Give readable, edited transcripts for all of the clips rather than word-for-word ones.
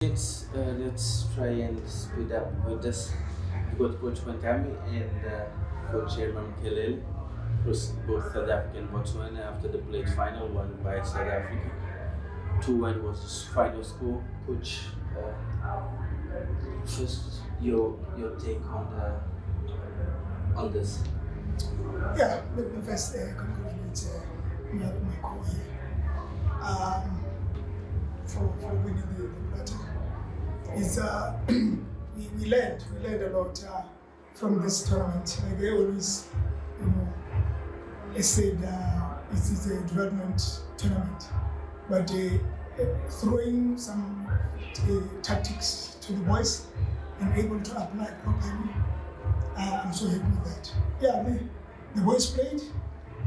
Let's try and speed up with this. We got Coach Kwantami and Coach Herman Kelele, both South African Botswana after the plate final won by South Africa. 2-1 was the final score. Coach, first your take on this. Yeah, let me first congratulate my co here for winning the platinum. It's we learned a lot from this tournament. Like I always, I said it is a development tournament, but throwing some tactics to the boys and able to apply properly. I'm so happy with that. Yeah, the boys played.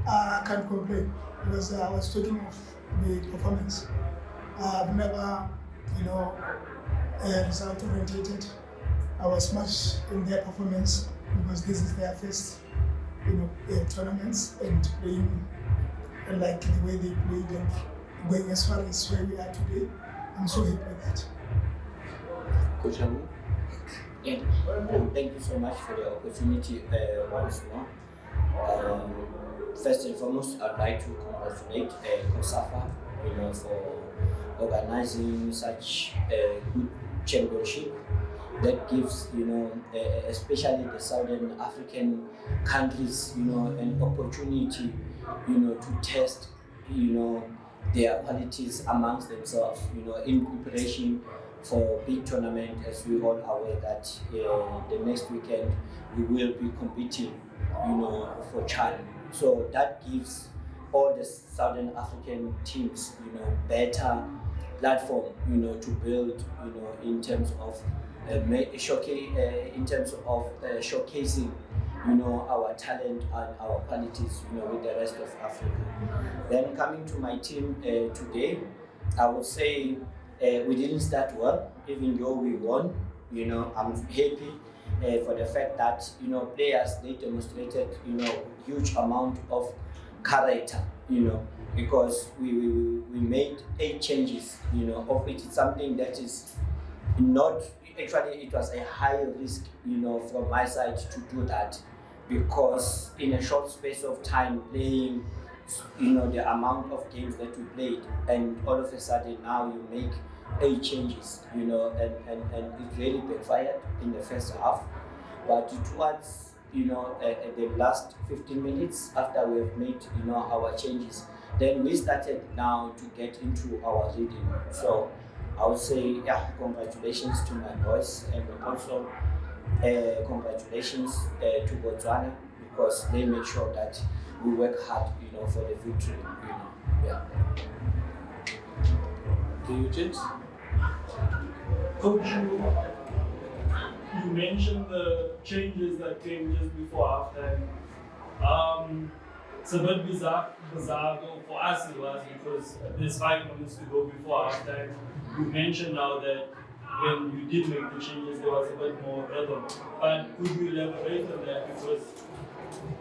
I can't complain because I was talking of the performance. I've never, result orientated. I was much in their performance because this is their first, tournaments and playing like the way they played and going as far as where we are today. I'm so happy with that. Coach Amu? Yeah, thank you so much for the opportunity once more. First and foremost, I'd like to congratulate COSAFA, for organizing such a good championship that gives, especially the Southern African countries, an opportunity, to test, their qualities amongst themselves, in preparation for big tournament. As we all are aware that the next weekend we will be competing, for China. So that gives all the Southern African teams, better platform, to build, in terms of showcasing, our talent and our qualities, with the rest of Africa. Then coming to my team today, I would say we didn't start well, even though we won. I'm happy for the fact that players, they demonstrated huge amount of character, because we made 8 changes, of which it's something that is not actually, it was a high risk, from my side to do that, because in a short space of time playing, the amount of games that we played, and all of a sudden now you make 8 changes, and it really backfired in the first half. But towards the last 15 minutes after we have made our changes, then we started now to get into our rhythm. So I would say, yeah, congratulations to my boys, and also congratulations to Botswana, because they made sure that we work hard, for the victory. Yeah. Do you, James? Coach, you mentioned the changes that came just before halftime. It's a bit bizarre for us it was, because there's 5 minutes to go before halftime. You mentioned now that when you did make the changes, there was a bit more rhythm. But could you elaborate on that? Because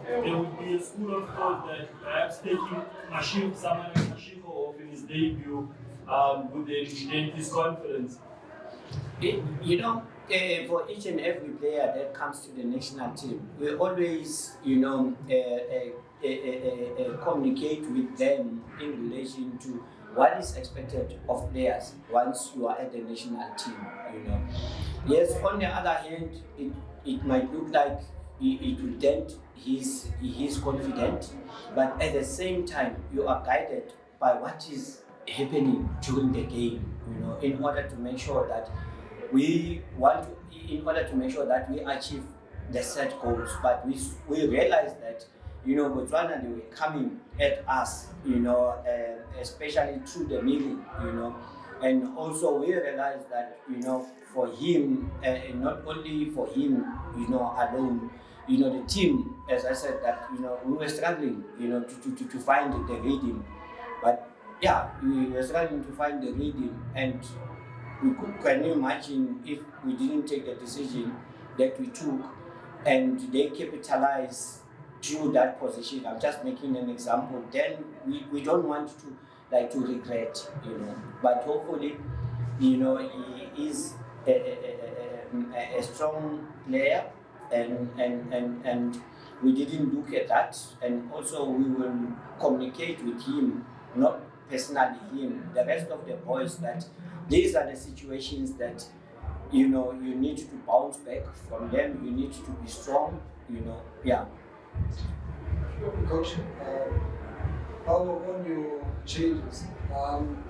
there would be a school of thought that perhaps taking someone like Mashiko off in his debut would then dent his confidence. For each and every player that comes to the national team, we always, communicate with them in relation to what is expected of players once you are at the national team. Yes, on the other hand, it might look like it will dent his confidence, but at the same time, you are guided by what is happening during the game, in order to make sure that we achieve the set goals. But we realize that, Botswana, they were coming at us, especially through the middle, and also we realized that, for him, not only for him, alone, the team, as I said, that, we were struggling, to find the rhythm. But yeah, we were struggling to find the rhythm, and can you imagine if we didn't take the decision that we took and they capitalize through that position? I'm just making an example. Then we don't want to regret, But hopefully, is a strong player, and we didn't look at that. And also we will communicate with him, not personally him, the rest of the boys, that these are the situations that you need to bounce back from them. You need to be strong. Yeah. Coach, on your changes, I'm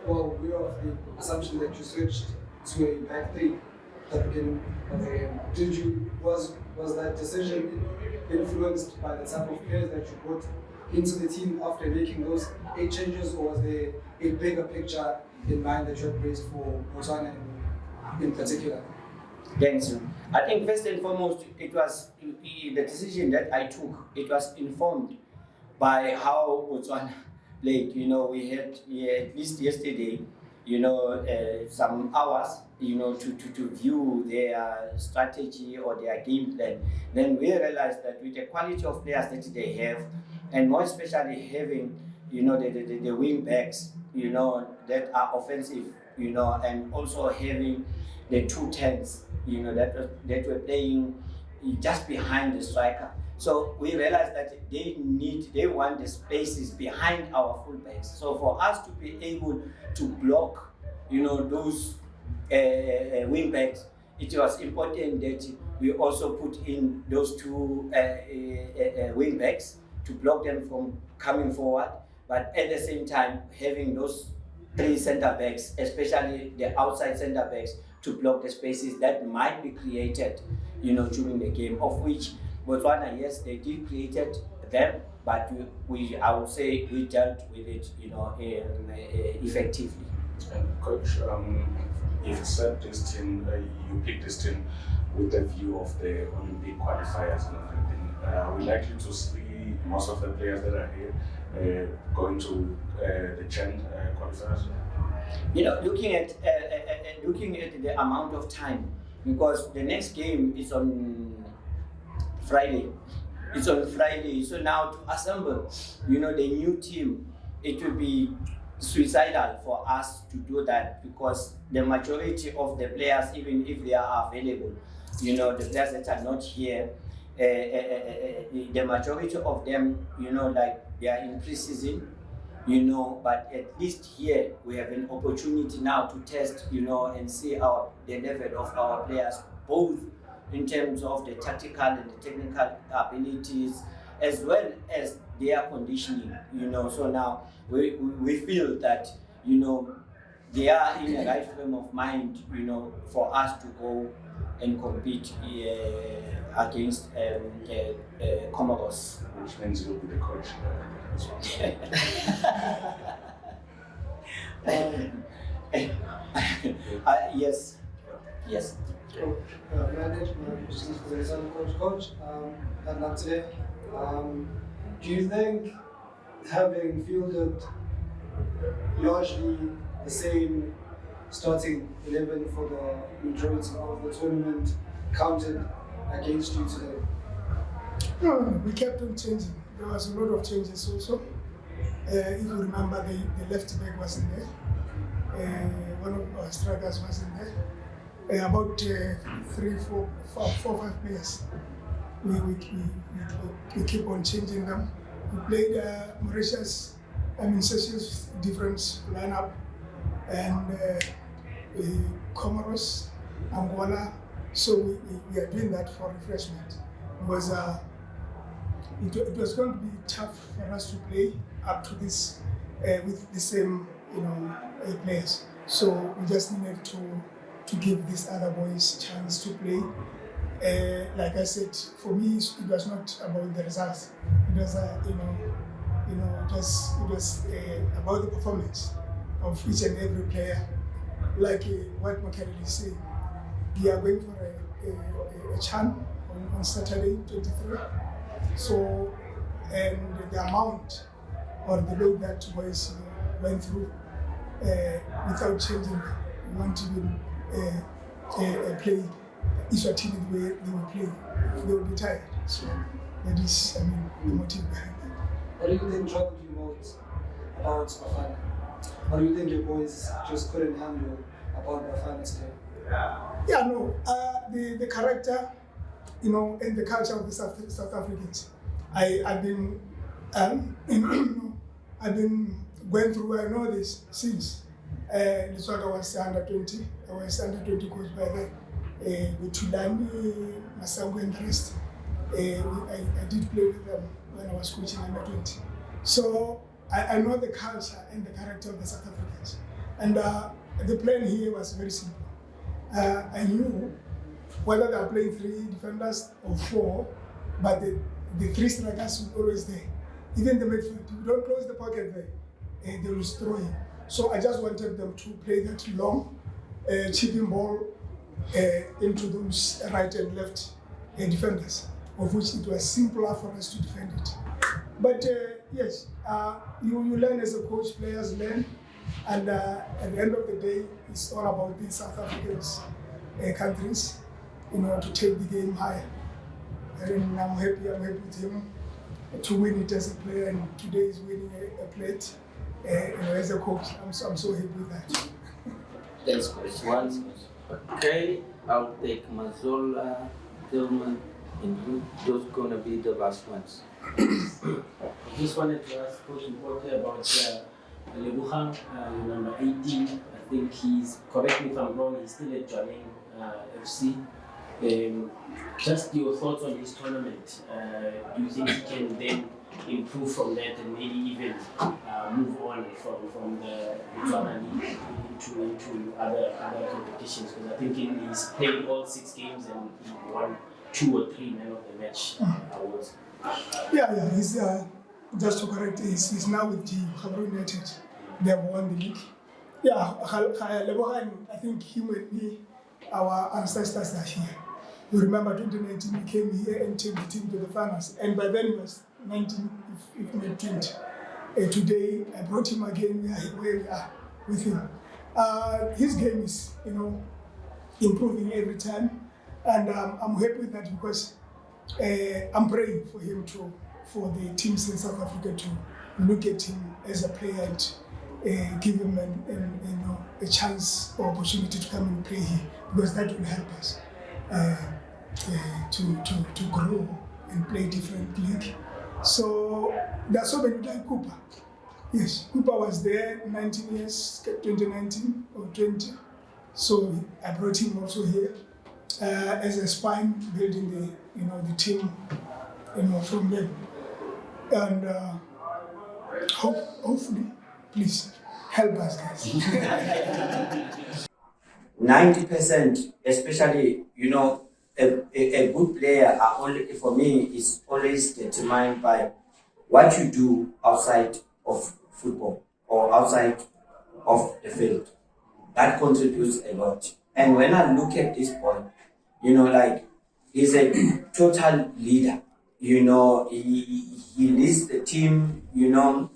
well aware of the assumption that you switched to a back three at the beginning of the game. Was that decision influenced by the type of players that you brought into the team after making those 8 changes, or was there a bigger picture in mind that you had raised for Botswana in particular? Thanks. I think first and foremost, it was the decision that I took. It was informed by how Botswana played. We had at least yesterday, some hours, to view their strategy or their game plan. Then we realized that with the quality of players that they have, and more especially having, the wing backs, that are offensive, and also having the 2 10s, that were playing just behind the striker. So we realized that they want the spaces behind our fullbacks. So for us to be able to block, those wing backs, it was important that we also put in those 2 wing backs to block them from coming forward. But at the same time, having those 3 centre backs, especially the outside centre backs, to block the spaces that might be created, during the game, of which Botswana, yes, they did created them, but I would say we dealt with it, effectively. And Coach, you've said this team, you picked this team with the view of the Olympic qualifiers and everything. Are we likely to see most of the players that are here going to the Chen qualifiers? Looking at the amount of time, because the next game is on Friday. It's on Friday. So now to assemble, the new team, it will be suicidal for us to do that, because the majority of the players, even if they are available, the players that are not here, the majority of them, they are in pre-season, but at least here we have an opportunity now to test, and see the level of our players, both in terms of the tactical and the technical abilities, as well as their conditioning, So now we feel that, they are in the right frame of mind, for us to go and compete against Comoros. Which means you'll be the coach. Yes. Coach, do you think having fielded largely the same starting 11 for the majority of the tournament counted against you today? No, we kept on changing. There was a lot of changes also. If you remember, the left back wasn't there. One of our strikers wasn't there. About 3, 4, 5 players. We keep on changing them. We played Seychelles different lineup, and Comoros, Angola. So we are doing that for refreshment. Because it was going to be tough for us to play up to this with the same players. So we just needed to give these other boys chance to play. Like I said, for me it was not about the results. It was it was about the performance of each and every player. Like what Makareli is saying, we are going for a CHAN on Saturday, 23. So, and the amount or the load that boys went through without changing, we want to play Iswatini the way they will play. They will be tired. So that is, the motive behind that. What do you think troubled you most about Bafana? Or do you think your boys just couldn't handle about the final today? Yeah, no. The character, and the culture of the South Africans. I've been, I've been going through. I know this since. This one I was under 20. I was under 20 coach by then. With Tulani, Masango, and the rest. I did play with them when I was coaching under 20. So I know the culture and the character of the South Africans. And the plan here was very simple. I knew whether they are playing 3 defenders or 4, but the 3 strikers were always there. Even the midfield, if you don't close the pocket there, they will destroy you. So I just wanted them to play that long, chipping ball into those right and left defenders, of which it was simpler for us to defend it. But yes, you learn as a coach, players learn, and at the end of the day, it's all about the South Africans countries, to take the game higher. And I'm happy with him to win it as a player, and today is winning a plate as a coach. I'm so happy with that. Thanks, coach. Okay, I'll take Mazola, Tillman, and those gonna be the last ones. I just wanted to ask Coach Mpote about Lebuha, number 18. I think correct me if I'm wrong, he's still at Jwaneng FC. Just your thoughts on his tournament. Do you think he can then improve from that and maybe even move on from the Botswana League into other competitions? Because I think he's played all 6 games and he won 2 or 3 man of the match awards. Yeah. He's just to correct. He's now with the Gaborone United. They have won the league. Yeah, Lebohang, I think him and me, our ancestors are here. You remember 2019, we came here and took the team to the finals. And by then he was 19, if not 20. Today, I brought him again. We are where we are with him. His game is, improving every time. And I'm happy with that because I'm praying for him for the teams in South Africa to look at him as a player and give him a chance or opportunity to come and play here, because that will help us to grow and play different league. So there are so many like Cooper. Yes, Cooper was there 19 years, 2019 or 20. So I brought him also here as a spine, building the team, from them. And hopefully, please help us, guys. 90%, especially, a good player for me is always determined by what you do outside of football or outside of the field. That contributes a lot. And when I look at this boy, he's a total leader. He leads the team,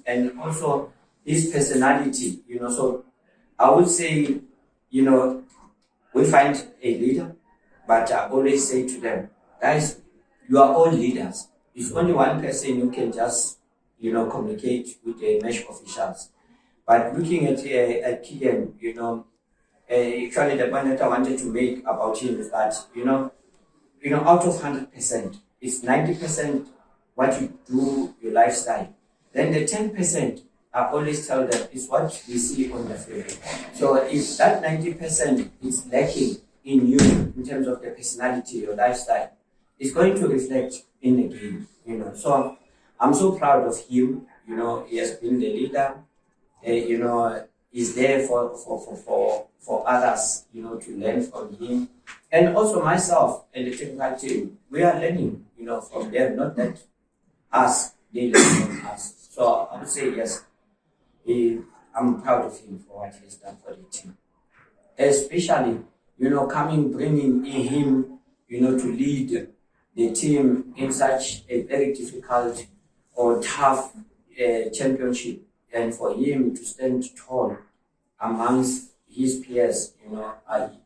and also his personality, so I would say, we find a leader, but I always say to them, guys, you are all leaders. If only one person you can just, communicate with the match officials. But looking at Keegan, actually the point that I wanted to make about him is that, out of 100%, it's 90% what you do, your lifestyle. Then the 10%, I always tell them, is what we see on the field. So if that 90% is lacking in you in terms of the personality, your lifestyle, it's going to reflect in the game. So I'm so proud of him. He has been the leader. He's there for others, to learn from him. And also myself and the technical team, we are learning, from them, not that us, they learn from us. So I would say yes, I'm proud of him for what he has done for the team. Especially, bringing in him, to lead the team in such a very difficult or tough championship, and for him to stand tall amongst his peers,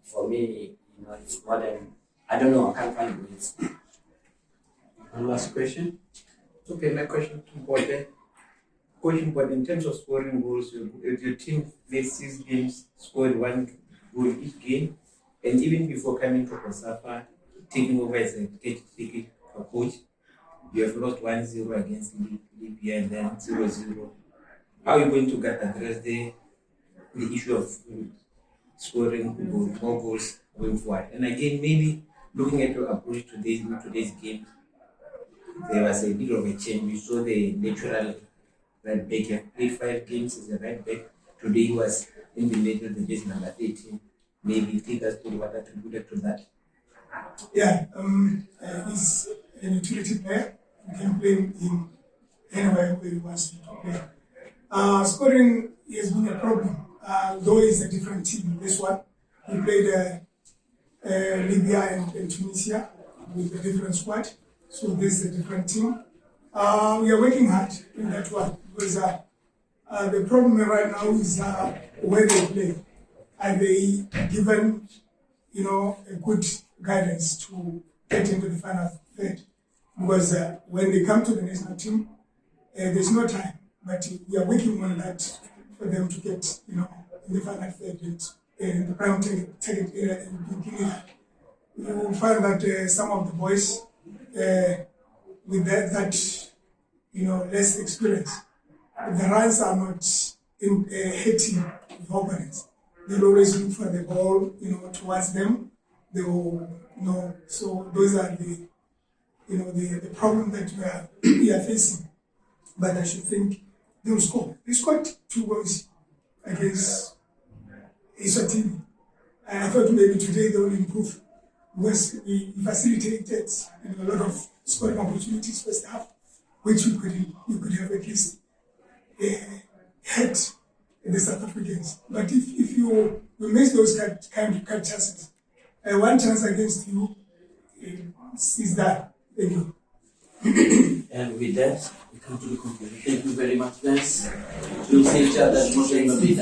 for me, it's more than, I don't know, I can't find words. One last question. Okay, my question to Bote. coaching, but in terms of scoring goals, your team played 6 games, scored 1 goal each game, and even before coming to COSAFA, taking over as a coach, you have lost 1-0 against Libya and then 0-0. How are you going to address the issue of scoring more goals going forward? And again, maybe looking at your approach to today's game, there was a bit of a change. We saw the natural right back. You have played 5 games as a right back. Today he was in the middle, the jersey number 13. Maybe take us to what attributed to that. Yeah, he's a utility player. You can play him anywhere where he wants to play. Scoring has been a problem, though it's a different team. This one, he played Libya and Tunisia with a different squad. So this is a different team. We are working hard in that one because the problem right now is where they play. Are they given, a good guidance to get into the final third? Because when they come to the national team, there's no time. But we are working on that for them to get, in the final third in the prime target area and beginning. You will find that some of the boys with that less experience, the runs are not hitting the opponents. They'll always look for the ball, towards them. They will, so those are the problem that we are facing. But I should think they will score. They scored 2 goals against Eswatini. And I thought maybe today they will improve. Because we facilitated a lot of scoring opportunities first half, which you could have at least hit the South Africans. But if you miss those kind of chances, one chance against you is that. Thank you. And with that, we come to the conclusion. Thank you very much, guys. We'll see each other at Monday.